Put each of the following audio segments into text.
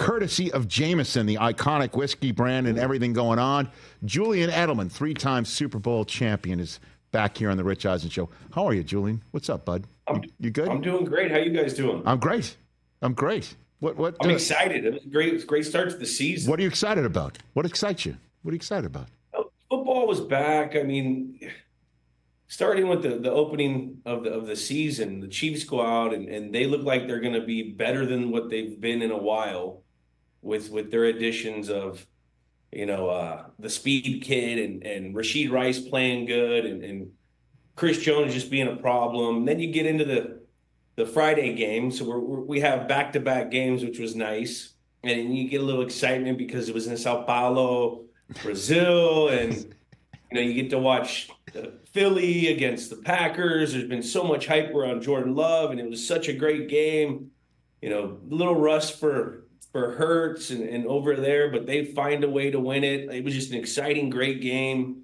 courtesy of Jameson, the iconic whiskey brand and everything going on. Julian Edelman, 3-time Super Bowl champion, is back here on the Rich Eisen Show. How are you, Julian? What's up, bud? You good? I'm doing great. How you guys doing? I'm great. What? I'm excited. It was great. It's a great start to the season. What are you excited about? What excites you? What are you excited about? Football was back. I mean, starting with the opening of the season, the Chiefs go out and they look like they're going to be better than what they've been in a while with their additions of, the speed kid and Rashid Rice playing good and Chris Jones just being a problem. Then you get into the Friday game. So we have back-to-back games, which was nice. And you get a little excitement because it was in Sao Paulo, Brazil, and you get to watch Philly against the Packers. There's been so much hype around Jordan Love, and it was such a great game. A little rust for Hurts and over there, but they find a way to win it. It was just an exciting, great game.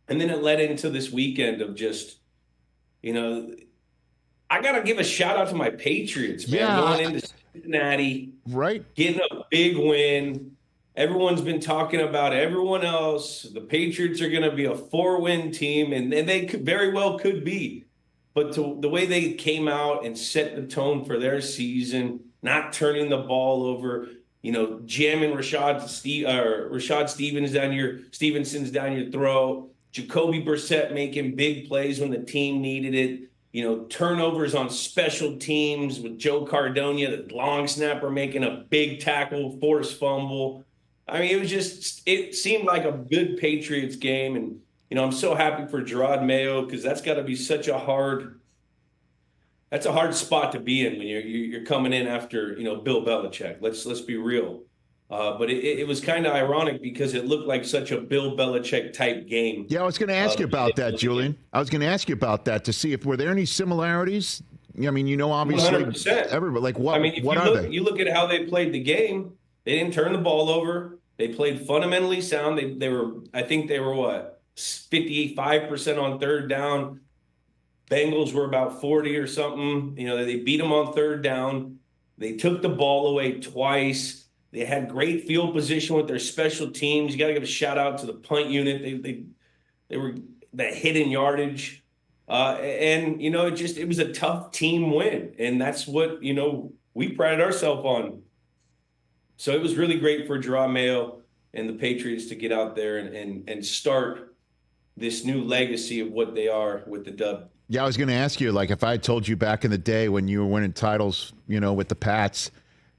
And then it led into this weekend of just, I got to give a shout out to my Patriots, man. Yeah, going into Cincinnati, right, getting a big win. Everyone's been talking about everyone else. The Patriots are going to be a 4-win team, and they very well could be. But the way they came out and set the tone for their season, not turning the ball over, jamming Rashad Stevenson's down your throat, Jacoby Brissett making big plays when the team needed it, turnovers on special teams with Joe Cardona, the long snapper, making a big tackle, forced fumble. I mean, it seemed like a good Patriots game. And, I'm so happy for Gerard Mayo because that's got to be such a hard spot to be in when you're coming in after, Bill Belichick. Let's be real. But it was kind of ironic because it looked like such a Bill Belichick type game. Yeah, I was going to ask you about that, Julian. I was going to ask you about that to see if were there any similarities. I mean, obviously, 100%. Everybody, like what? I mean, what are they? You look at how they played the game. They didn't turn the ball over. They played fundamentally sound. I think they were 55% on third down. Bengals were about 40 or something. They beat them on third down. They took the ball away twice. They had great field position with their special teams. You got to give a shout out to the punt unit. They were that hidden yardage. And it was a tough team win. And that's what, we prided ourselves on. So it was really great for Gerard Mayo and the Patriots to get out there and start this new legacy of what they are with the dub. Yeah, I was going to ask you, like, if I had told you back in the day when you were winning titles, with the Pats,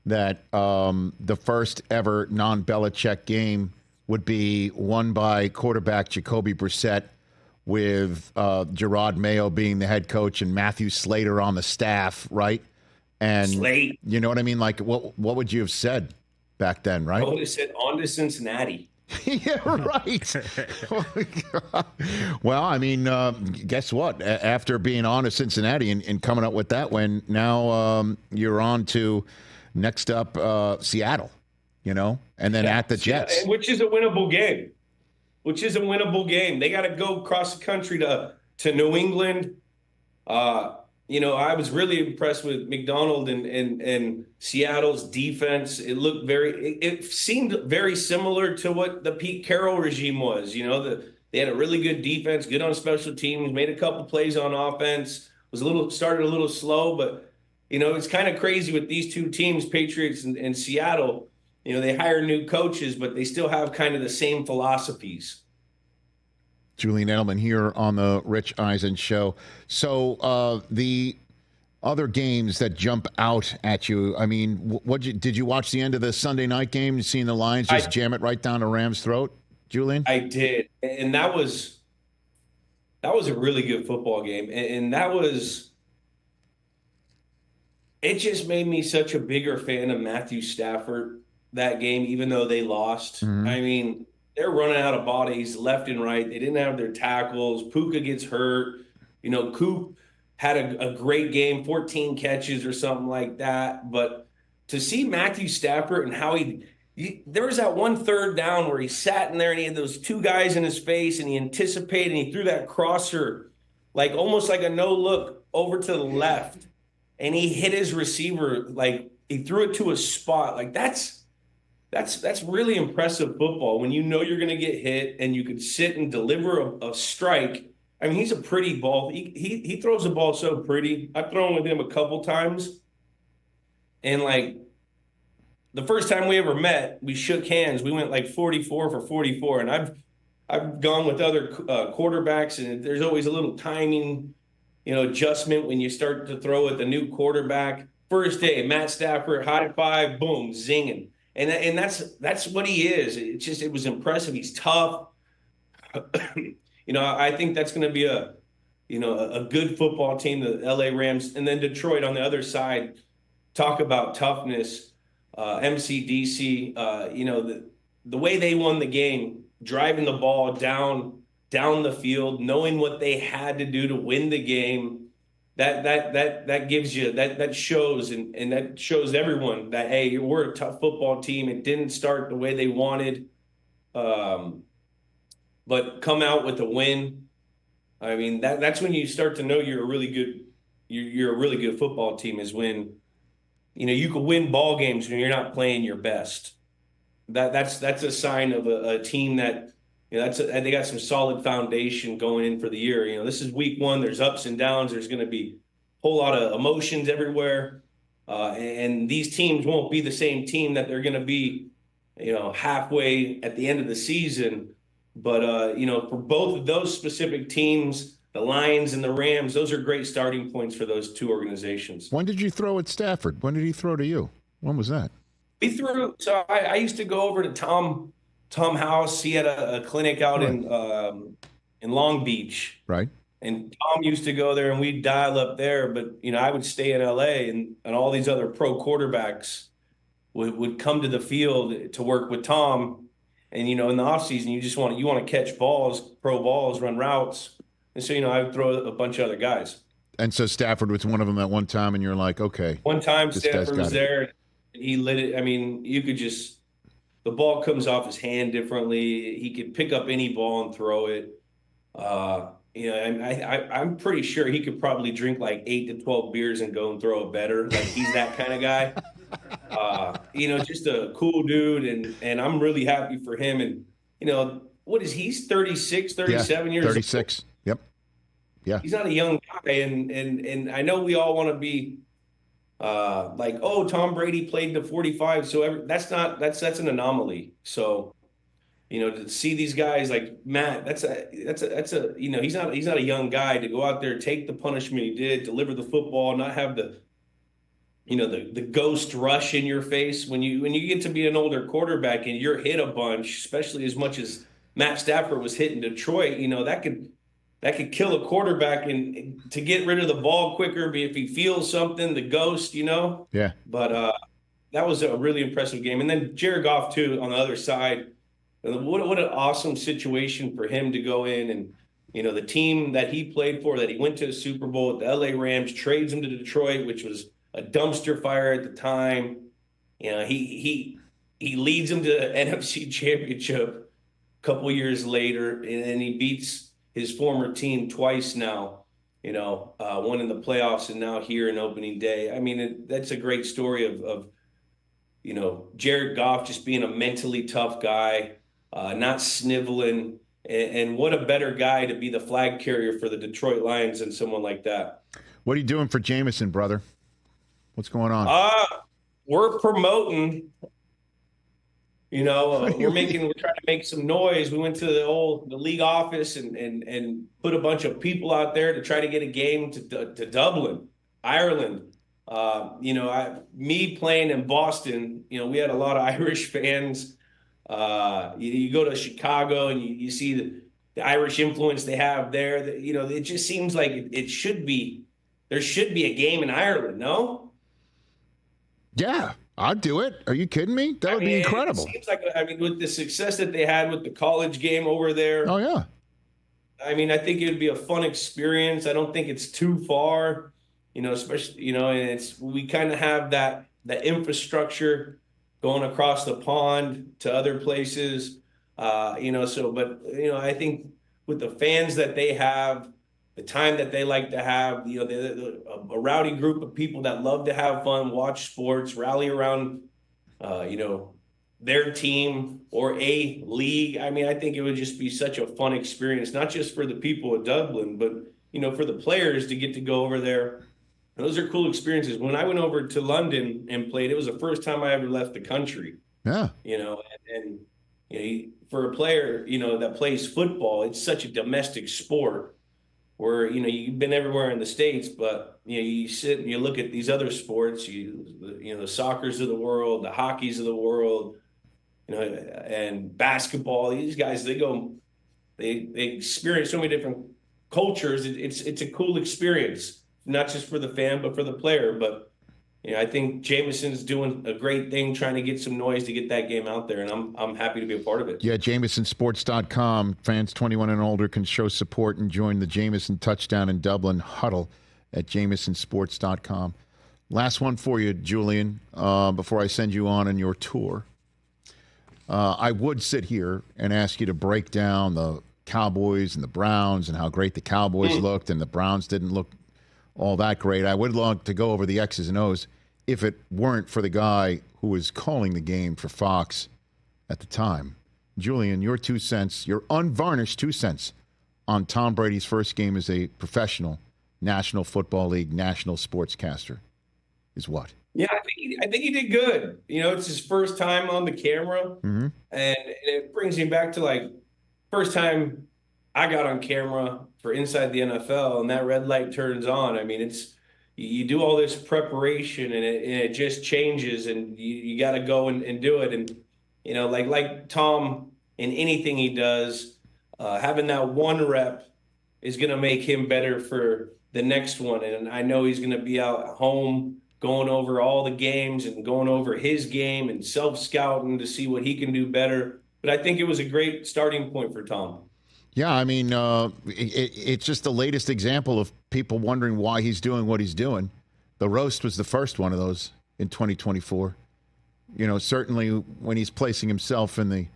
that the first ever non-Belichick game would be won by quarterback Jacoby Brissett with Gerard Mayo being the head coach and Matthew Slater on the staff, right? And Slate. You know what I mean? Like, what would you have said back then, right? I would have said on to Cincinnati. Yeah, right. Well, I mean, guess what? After being on to Cincinnati and coming up with that win, now you're on to next up Seattle, and then at the Jets. Which is a winnable game. They got to go across the country to New England. I was really impressed with McDonald and Seattle's defense. It seemed very similar to what the Pete Carroll regime was. They had a really good defense, good on special teams, made a couple plays on offense, started a little slow, but it's kind of crazy with these two teams, Patriots and Seattle. They hire new coaches, but they still have kind of the same philosophies. Julian Edelman here on the Rich Eisen Show. So the other games that jump out at you, I mean, did you watch the end of the Sunday night game, seeing the Lions just jam it right down the Rams' throat, Julian? I did, and that was a really good football game, and it just made me such a bigger fan of Matthew Stafford that game, even though they lost. Mm-hmm. I mean, they're running out of bodies left and right. They didn't have their tackles. Puka gets hurt. Coop had a great game, 14 catches or something like that. But to see Matthew Stafford and how there was that one third down where he sat in there and he had those two guys in his face and he anticipated and he threw that crosser, like almost like a no look over to the left. And he hit his receiver, like he threw it to a spot. Like that's That's really impressive football when you know you're going to get hit and you can sit and deliver a strike. I mean, he's a pretty ball. He throws the ball so pretty. I've thrown with him a couple times, and like the first time we ever met, we shook hands. We went like 44 for 44, and I've gone with other quarterbacks, and there's always a little timing, adjustment when you start to throw at the new quarterback. First day, Matt Stafford, high five, boom, zinging, and that's what he is. It was impressive. He's tough. I think that's going to be a good football team, the LA Rams, and then Detroit on the other side. Talk about toughness, MCDC. The way they won the game, driving the ball down the field, knowing what they had to do to win the game. That gives you that shows and that shows everyone that, hey, we're a tough football team. It didn't start the way they wanted, but come out with a win. I mean, that's when you start to know you're a really good football team, is when you can win ball games when you're not playing your best. That's a sign of a team that they got some solid foundation going in for the year. This is week one. There's ups and downs. There's going to be a whole lot of emotions everywhere, and these teams won't be the same team that they're going to be, halfway at the end of the season. But for both of those specific teams, the Lions and the Rams, those are great starting points for those two organizations. When did you throw at Stafford? When did he throw to you? When was that? We threw. So I used to go over to Tom House. He had a clinic out in Long Beach. Right. And Tom used to go there and we'd dial up there. But, I would stay in LA and all these other pro quarterbacks would come to the field to work with Tom. And, in the offseason, you want to catch balls, pro balls, run routes. And so, I would throw a bunch of other guys. And so Stafford was one of them at one time, and you're like, okay. One time Stafford was there. He lit it. I mean, the ball comes off his hand differently. He could pick up any ball and throw it. I'm pretty sure he could probably drink like 8 to 12 beers and go and throw it better. Like, he's that kind of guy. Just a cool dude, and I'm really happy for him. And what is he's 36, 37 years 36. Old. Yep. Yeah. He's not a young guy, and I know we all want to be like, oh, Tom Brady played to 45, so that's an anomaly. So, to see these guys like Matt, that's a he's not a young guy to go out there, take the punishment he did, deliver the football, not have the ghost rush in your face when you get to be an older quarterback and you're hit a bunch, especially as much as Matt Stafford was hit in Detroit. That could kill a quarterback, and to get rid of the ball quicker if he feels something, the ghost, Yeah. But that was a really impressive game. And then Jared Goff, too, on the other side. What an awesome situation for him to go in and, the team that he played for, that he went to the Super Bowl with the LA Rams, trades him to Detroit, which was a dumpster fire at the time. He leads them to the NFC Championship a couple years later, and he beats his former team twice now, one in the playoffs and now here in opening day. I mean, that's a great story of Jared Goff just being a mentally tough guy, not sniveling, and what a better guy to be the flag carrier for the Detroit Lions than someone like that. What are you doing for Jameson, brother? What's going on? We're promoting. We're trying to make some noise. We went to the league office and put a bunch of people out there to try to get a game to Dublin, Ireland. Me playing in Boston, we had a lot of Irish fans. You go to Chicago and you see the Irish influence they have there. It just seems like there should be a game in Ireland, no? Yeah, I'd do it. Are you kidding me? That would be incredible. It seems like, with the success that they had with the college game over there. Oh, yeah. I think it would be a fun experience. I don't think it's too far, especially, and we kind of have that infrastructure going across the pond to other places, but I think with the fans that they have, the time that they like to have, a rowdy group of people that love to have fun, watch sports, rally around, their team or a league. I mean, I think it would just be such a fun experience, not just for the people of Dublin, but for the players to get to go over there. And those are cool experiences. When I went over to London and played, it was the first time I ever left the country. Yeah. And for a player, that plays football, it's such a domestic sport where, you've been everywhere in the States, but, you sit and you look at these other sports, the soccers of the world, the hockeys of the world, and basketball. These guys, they experience so many different cultures. It's a cool experience, not just for the fan, but for the player. But I think Jameson's doing a great thing, trying to get some noise to get that game out there, and I'm happy to be a part of it. Yeah, JamesonSports.com. Fans 21 and older can show support and join the Jameson Touchdown in Dublin huddle at JamesonSports.com. Last one for you, Julian, before I send you on your tour. I would sit here and ask you to break down the Cowboys and the Browns and how great the Cowboys looked and the Browns didn't look all that great. I would love to go over the X's and O's if it weren't for the guy who was calling the game for Fox at the time. Julian, your 2 cents, your unvarnished 2 cents on Tom Brady's first game as a professional National Football League national sportscaster is what? Yeah, I think he did good. It's his first time on the camera, and it brings him back to first time I got on camera for Inside the NFL, and that red light turns on. I mean, you do all this preparation, and it just changes, and you got to go and do it. And like Tom, in anything he does, having that one rep is going to make him better for the next one. And I know he's going to be out home going over all the games and going over his game and self-scouting to see what he can do better. But I think it was a great starting point for Tom. Yeah, I mean, it's just the latest example of people wondering why he's doing what he's doing. The roast was the first one of those in 2024. Certainly when he's placing himself in the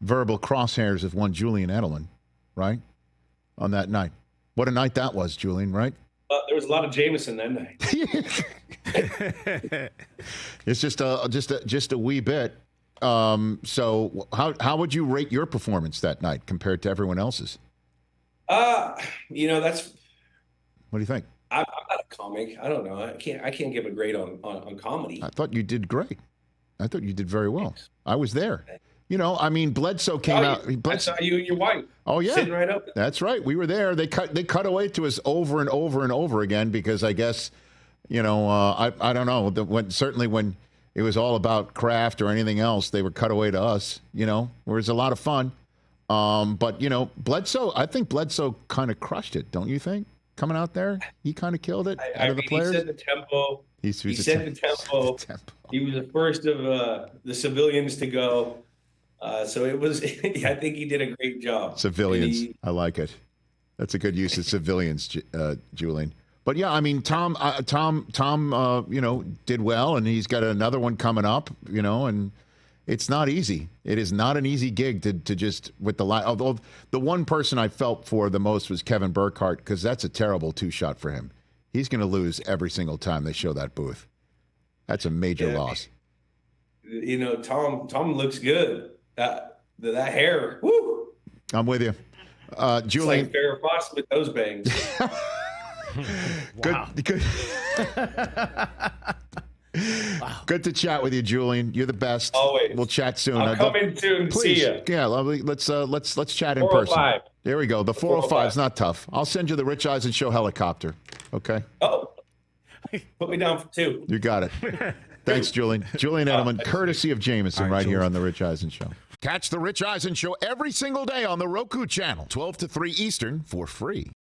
verbal crosshairs of one Julian Edelman, right, on that night. What a night that was, Julian, right? There was a lot of Jameson that night. It's just a wee bit. So how would you rate your performance that night compared to everyone else's? That's. What do you think? I'm not a comic. I don't know. I can't give a grade on comedy. I thought you did great. I thought you did very well. Thanks. I was there. I mean, Bledsoe came out. I saw you and your wife. Oh yeah, sitting right up. That's right. We were there. They cut away to us over and over and over again because I guess, I don't know. Certainly when it was all about craft or anything else, they were cut away to us. Where it's a lot of fun. But Bledsoe. I think Bledsoe kind of crushed it. Don't you think? Coming out there, he kind of killed it. Out of the players. He set the tempo. He set the tempo. He was the first of the civilians to go. So it was. I think he did a great job. Civilians, I like it. That's a good use of civilians, Julian. But yeah, I mean, Tom, did well, and he's got another one coming up. And it's not easy. It is not an easy gig to just with the line. Although the one person I felt for the most was Kevin Burkhardt because that's a terrible 2-shot for him. He's going to lose every single time they show that booth. That's a major loss. Tom looks good. That hair, woo! I'm with you, Julian. It's like Farrah Fawcett with those bangs. Good. Wow. Good to chat with you, Julian. You're the best. Always. We'll chat soon. I'll come in soon. Please. See you. Yeah, lovely. Let's chat in person. There we go. The 405 is not tough. I'll send you the Rich Eisen Show helicopter. Okay. Oh, put me down for 2. You got it. Thanks, Julian. Julian Edelman, courtesy of Jameson, right here on the Rich Eisen Show. Catch the Rich Eisen Show every single day on the Roku channel, 12 to 3 Eastern, for free.